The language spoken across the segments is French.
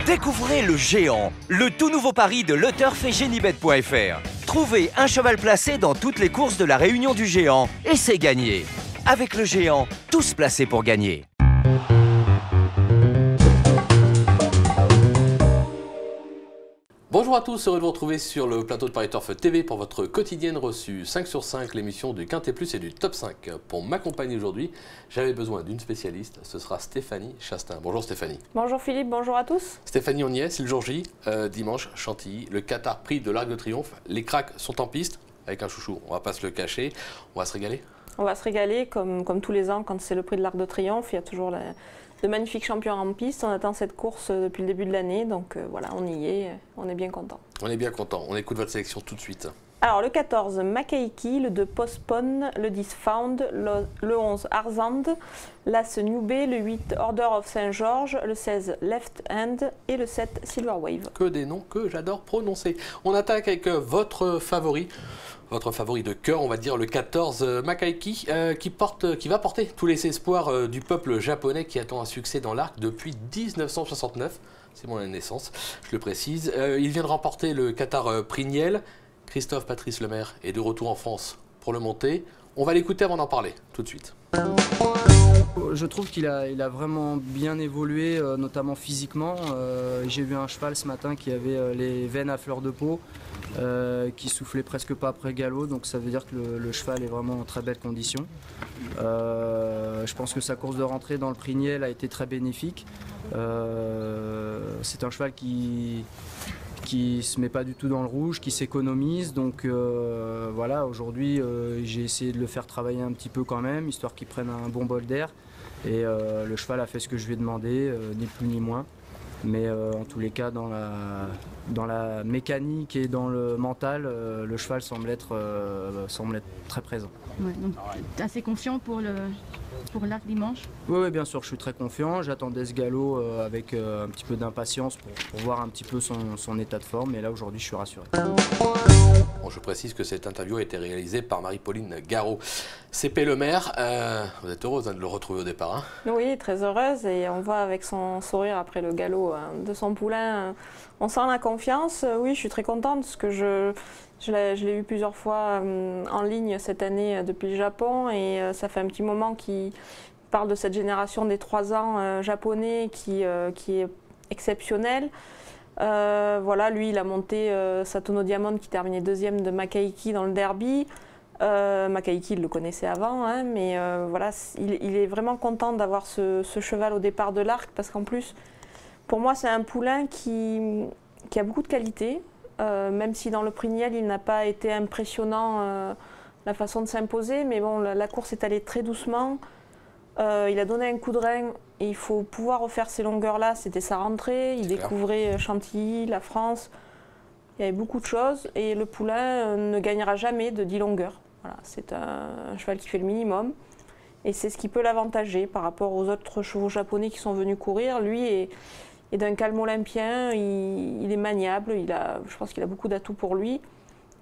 Découvrez le Géant, le tout nouveau pari de LeTurf et Genibet.fr. Trouvez un cheval placé dans toutes les courses de la Réunion du Géant et c'est gagné. Avec le Géant, tous placés pour gagner. Bonjour à tous, heureux de vous retrouver sur le plateau de Paris Turf TV pour votre quotidienne reçue 5 sur 5, l'émission du Quintet Plus et du Top 5. Pour m'accompagner aujourd'hui, j'avais besoin d'une spécialiste, ce sera Stéphanie Chastain. Bonjour Stéphanie. Bonjour Philippe, bonjour à tous. Stéphanie, on y est, c'est le jour J, dimanche, Chantilly, le Qatar Prix de l'Arc de Triomphe. Les cracks sont en piste avec un chouchou, on va pas se le cacher, on va se régaler. On va se régaler comme tous les ans quand c'est le Prix de l'Arc de Triomphe, il y a toujours de magnifiques champions en piste. On attend cette course depuis le début de l'année, donc voilà, on y est, on est bien content. On est bien content, on écoute votre sélection tout de suite. Alors le 14, Makaiki, le 2, Postpone, le 10, Found, le 11, Arzand, l'As Newbé, le 8, Order of Saint-Georges, le 16, Left Hand et le 7, Silver Wave. Que des noms que j'adore prononcer. On attaque avec votre favori de cœur, on va dire le 14 Makaiki, qui va porter tous les espoirs du peuple japonais qui attend un succès dans l'arc depuis 1969. C'est mon année de naissance, je le précise. Il vient de remporter le Qatar Prix Niel. Christophe Patrice Lemaire est de retour en France pour le monter. On va l'écouter avant d'en parler, tout de suite. Je trouve qu'il a vraiment bien évolué, notamment physiquement. J'ai vu un cheval ce matin qui avait les veines à fleur de peau, qui soufflait presque pas après le galop, donc ça veut dire que le cheval est vraiment en très belle condition. Je pense que sa course de rentrée dans le Prix Niel a été très bénéfique. C'est un cheval qui se met pas du tout dans le rouge, qui s'économise, donc voilà, aujourd'hui j'ai essayé de le faire travailler un petit peu quand même, histoire qu'il prenne un bon bol d'air, et le cheval a fait ce que je lui ai demandé, ni plus ni moins, mais en tous les cas dans la mécanique et dans le mental, le cheval semble être très présent. Ouais, donc tu es assez confiant pour l'arc dimanche? Oui, bien sûr, je suis très confiant. J'attendais ce galop avec un petit peu d'impatience pour voir un petit peu son état de forme. Et là, aujourd'hui, je suis rassuré. Bon, je précise que cette interview a été réalisée par Marie-Pauline Garot. CP Lemaire, vous êtes heureuse de le retrouver au départ, hein? Oui, très heureuse, et on voit avec son sourire après le galop de son poulain, on sent la confiance. Oui, je suis très contente parce que je l'ai eu plusieurs fois en ligne cette année depuis le Japon, et ça fait un petit moment qu'il parle de cette génération des 3 ans japonais qui est exceptionnelle. Voilà, lui il a monté Satono Diamond qui terminait 2e de Makaiki dans le derby. Makaiki il le connaissait avant, hein, mais voilà, il est vraiment content d'avoir ce cheval au départ de l'arc, parce qu'en plus pour moi c'est un poulain qui a beaucoup de qualité. Même si dans le Prix Niel il n'a pas été impressionnant la façon de s'imposer, mais bon, la course est allée très doucement. Il a donné un coup de rein et il faut pouvoir refaire ces longueurs-là. C'était sa rentrée, il découvrait Chantilly, la France, il y avait beaucoup de choses, et le poulain ne gagnera jamais de 10 longueurs. Voilà, c'est un cheval qui fait le minimum, et c'est ce qui peut l'avantager par rapport aux autres chevaux japonais qui sont venus courir. Lui est d'un calme olympien, il est maniable, je pense qu'il a beaucoup d'atouts pour lui.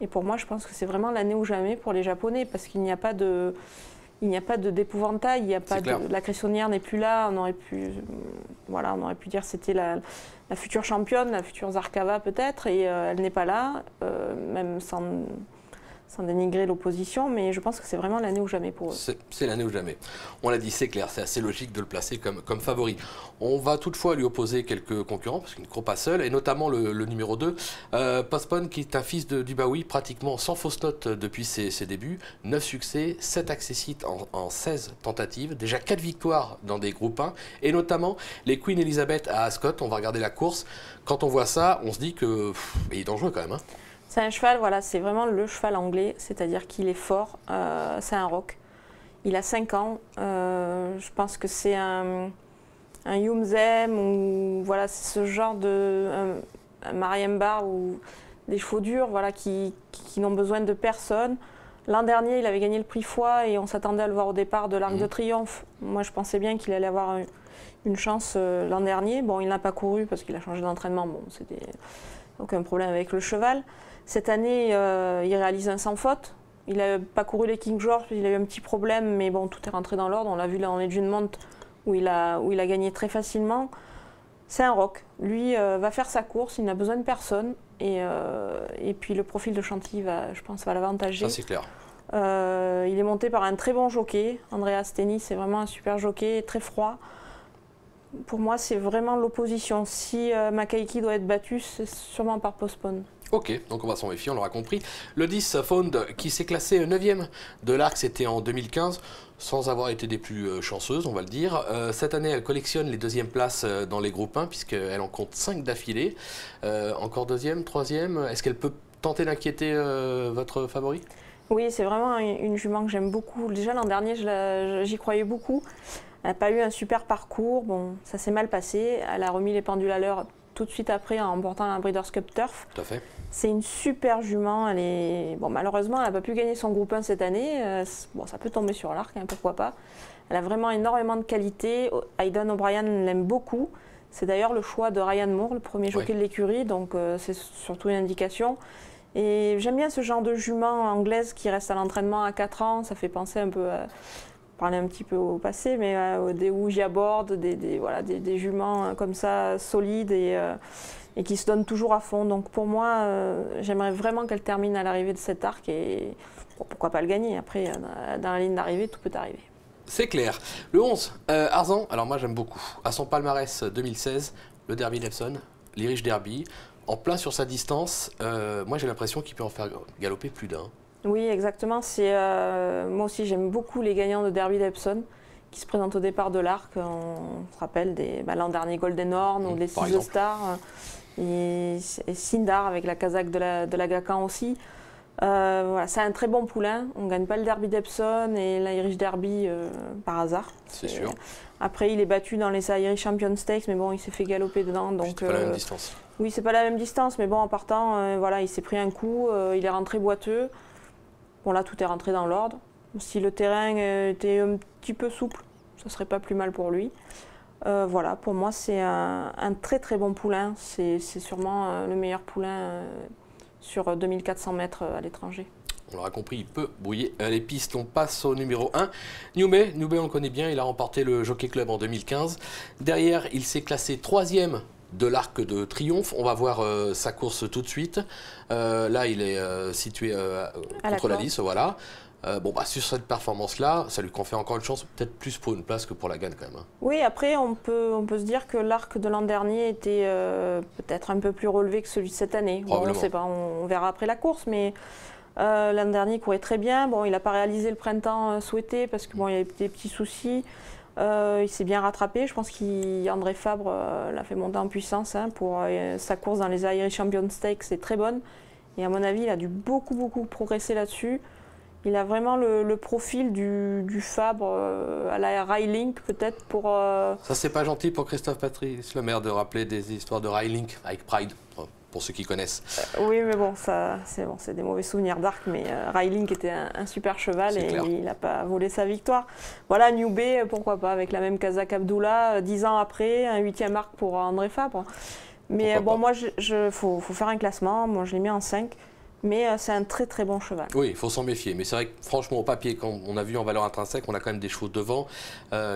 Et pour moi, je pense que c'est vraiment l'année ou jamais pour les Japonais, parce qu'il n'y a pas d'épouvantail, la cressonnière n'est plus là. On aurait pu dire que c'était la future championne, la future Zarkava peut-être, et elle n'est pas là, même sans dénigrer l'opposition, mais je pense que c'est vraiment l'année ou jamais pour eux. C'est l'année ou jamais. On l'a dit, c'est clair, c'est assez logique de le placer comme favori. On va toutefois lui opposer quelques concurrents, parce qu'il ne court pas seul, et notamment le numéro 2, Postpone, qui est un fils de Dubaoui, pratiquement sans fausse note depuis ses débuts. 9 succès, 7 accessites en 16 tentatives, déjà 4 victoires dans des groupes 1, et notamment les Queen Elizabeth à Ascot. On va regarder la course. Quand on voit ça, on se dit qu'il est dangereux quand même, hein. C'est un cheval, voilà, c'est vraiment le cheval anglais, c'est-à-dire qu'il est fort, c'est un rock. Il a 5 ans, je pense que c'est un Yumzem, ou voilà, c'est ce genre de un Mariembar, ou des chevaux durs, voilà, qui n'ont besoin de personne. L'an dernier, il avait gagné le prix Foix et on s'attendait à le voir au départ de l'Arc de Triomphe. Moi, je pensais bien qu'il allait avoir une chance l'an dernier. Bon, il n'a pas couru parce qu'il a changé d'entraînement. Bon, c'était aucun problème avec le cheval. Cette année, il réalise un sans faute. Il n'a pas couru les King George, il a eu un petit problème, mais bon, tout est rentré dans l'ordre. On l'a vu là en Legend Mount où il a gagné très facilement. C'est un rock. Lui va faire sa course, il n'a besoin de personne. Et puis le profil de Chantilly, je pense, va l'avantager. Ça, c'est clair. Il est monté par un très bon jockey. Andrea Steni, c'est vraiment un super jockey, très froid. Pour moi, c'est vraiment l'opposition. Si Makaiki doit être battu, c'est sûrement par Postpone. Ok, donc on va s'en méfier, on l'aura compris. Le 10, Found, qui s'est classé 9e de l'Arc, c'était en 2015, sans avoir été des plus chanceuses, on va le dire. Cette année, elle collectionne les 2e places dans les groupes 1, puisqu'elle en compte 5 d'affilée. Encore 2e, 3e, est-ce qu'elle peut tenter d'inquiéter votre favori? Oui, c'est vraiment une jument que j'aime beaucoup. Déjà l'an dernier, j'y croyais beaucoup. Elle n'a pas eu un super parcours, bon, ça s'est mal passé. Elle a remis les pendules à l'heure tout de suite après en remportant la Breeders' Cup Turf. Tout à fait. C'est une super jument. Bon, malheureusement, elle n'a pas pu gagner son groupe 1 cette année. Bon, ça peut tomber sur l'arc, hein, pourquoi pas. Elle a vraiment énormément de qualité. Aidan O'Brien l'aime beaucoup. C'est d'ailleurs le choix de Ryan Moore, le premier jockey de l'écurie, donc c'est surtout une indication. Et j'aime bien ce genre de jument anglaise qui reste à l'entraînement à 4 ans. Ça fait penser un peu à parler un petit peu au passé, mais des Ouija Board, des juments comme ça, solides et qui se donnent toujours à fond. Donc pour moi, j'aimerais vraiment qu'elle termine à l'arrivée de cet arc et bon, pourquoi pas le gagner. Après, dans la ligne d'arrivée, tout peut arriver. C'est clair. Le 11, Arzan, alors moi j'aime beaucoup. À son palmarès 2016, le Derby d'Epsom, l'Irish Derby, en plein sur sa distance, moi j'ai l'impression qu'il peut en faire galoper plus d'un. Oui, exactement. Moi aussi, j'aime beaucoup les gagnants de Derby d'Epsom qui se présentent au départ de l'arc. On se rappelle l'an dernier Golden Horn ou les 6 Stars et Sindar avec la Kazakh de la Gacan aussi. Voilà, c'est un très bon poulain. On ne gagne pas le Derby d'Epsom et l'Irish Derby par hasard. C'est sûr. Après, il est battu dans les Irish Champion Stakes, mais bon, il s'est fait galoper dedans. Donc, c'est pas la même distance. Oui, c'est pas la même distance, mais bon, en partant, voilà, il s'est pris un coup, il est rentré boiteux. Bon, là, tout est rentré dans l'ordre. Si le terrain était un petit peu souple, ça serait pas plus mal pour lui. Voilà, pour moi, c'est un très très bon poulain. C'est sûrement le meilleur poulain sur 2400 mètres à l'étranger. On l'aura compris, il peut brouiller les pistes. On passe au numéro 1. Newbay, on le connaît bien, il a remporté le Jockey Club en 2015. Derrière, il s'est classé 3e de l'Arc de Triomphe. On va voir sa course tout de suite. Là, il est situé contre la lisse, voilà. Sur cette performance-là, ça lui confère encore une chance, peut-être plus pour une place que pour la gagne quand même. Oui, après, on peut se dire que l'Arc de l'an dernier était peut-être un peu plus relevé que celui de cette année. Bon, on ne sait pas, on verra après la course, mais l'an dernier, il courait très bien. Bon, il n'a pas réalisé le printemps souhaité parce qu'il y avait des petits soucis. Il s'est bien rattrapé. Je pense qu'André Fabre l'a fait monter en puissance pour sa course dans les Irish Champion Stakes, c'est très bonne. Et à mon avis, il a dû beaucoup progresser là-dessus. Il a vraiment le profil du Fabre à la Rylink peut-être pour... Ça, c'est pas gentil pour Christophe Patrice, le maire, de rappeler des histoires de Rylink avec Pride, pour ceux qui connaissent. Oui, mais bon, c'est des mauvais souvenirs d'Arc, mais Rylink était un super cheval et il n'a pas volé sa victoire. Voilà, Newbay, pourquoi pas, avec la même Kazakh Abdullah, 10 ans après, un 8e arc pour André Fabre. Mais bon, moi, faut faire un classement, moi je l'ai mis en 5. Mais c'est un très très bon cheval. Oui, il faut s'en méfier. Mais c'est vrai que franchement, au papier, quand on a vu en valeur intrinsèque, on a quand même des chevaux devant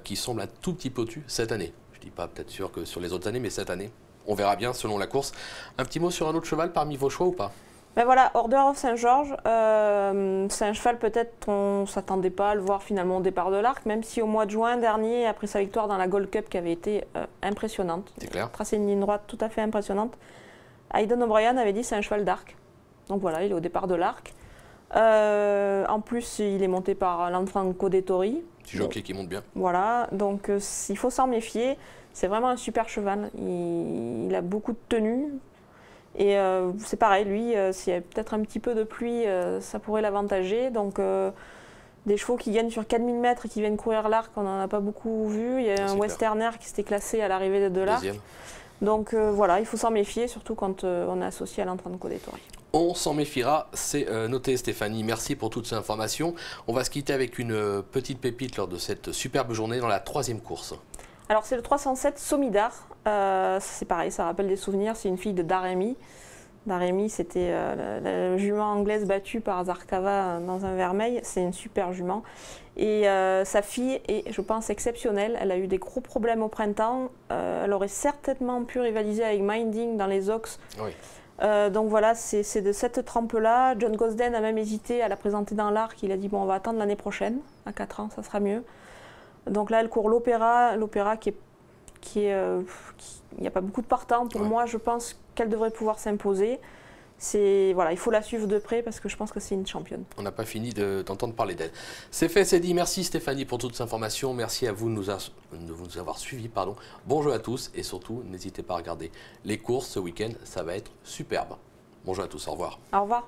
qui semblent un tout petit peu au-dessus cette année. Je ne dis pas peut-être sûr que sur les autres années, mais cette année, on verra bien selon la course. Un petit mot sur un autre cheval parmi vos choix ou pas? Ben voilà, Order of Saint-Georges, c'est un cheval peut-être on ne s'attendait pas à le voir finalement au départ de l'Arc, même si au mois de juin dernier, après sa victoire dans la Gold Cup qui avait été impressionnante, c'est clair. Tracé une ligne droite tout à fait impressionnante, Aidan O'Brien avait dit c'est un cheval d'Arc. Donc voilà, il est au départ de l'Arc. En plus, il est monté par Lanfranco Dettori. Petit jockey qui monte bien. Voilà, donc il faut s'en méfier. C'est vraiment un super cheval. Il a beaucoup de tenue. Et c'est pareil, lui, s'il y a peut-être un petit peu de pluie, ça pourrait l'avantager. Donc des chevaux qui gagnent sur 4000 mètres et qui viennent courir l'Arc, on n'en a pas beaucoup vu. Il y a un Westerner qui s'était classé à l'arrivée de l'Arc. Donc voilà, il faut s'en méfier, surtout quand on est associé à Lanfranco Dettori. On s'en méfiera, c'est noté Stéphanie. Merci pour toutes ces informations. On va se quitter avec une petite pépite lors de cette superbe journée dans la 3e course. Alors c'est le 307 Somidar. C'est pareil, ça rappelle des souvenirs. C'est une fille de Daremi. d'Aremi, c'était la jument anglaise battue par Zarkava dans un vermeil. C'est une super jument. Et sa fille est, je pense, exceptionnelle. Elle a eu des gros problèmes au printemps. Elle aurait certainement pu rivaliser avec Minding dans les Oaks. Oui. Donc voilà, c'est de cette trempe-là. John Gosden a même hésité à la présenter dans l'Arc. Il a dit, bon, on va attendre l'année prochaine. À 4 ans, ça sera mieux. Donc là, elle court l'Opéra. L'Opéra il n'y a pas beaucoup de partants. Pour moi, je pense qu'elle devrait pouvoir s'imposer. Voilà, il faut la suivre de près parce que je pense que c'est une championne. On n'a pas fini d'entendre parler d'elle. C'est fait, c'est dit. Merci Stéphanie pour toutes ces informations. Merci à vous de nous avoir suivis. Bon jeu à tous et surtout, n'hésitez pas à regarder les courses ce week-end. Ça va être superbe. Bon jeu à tous, au revoir. Au revoir.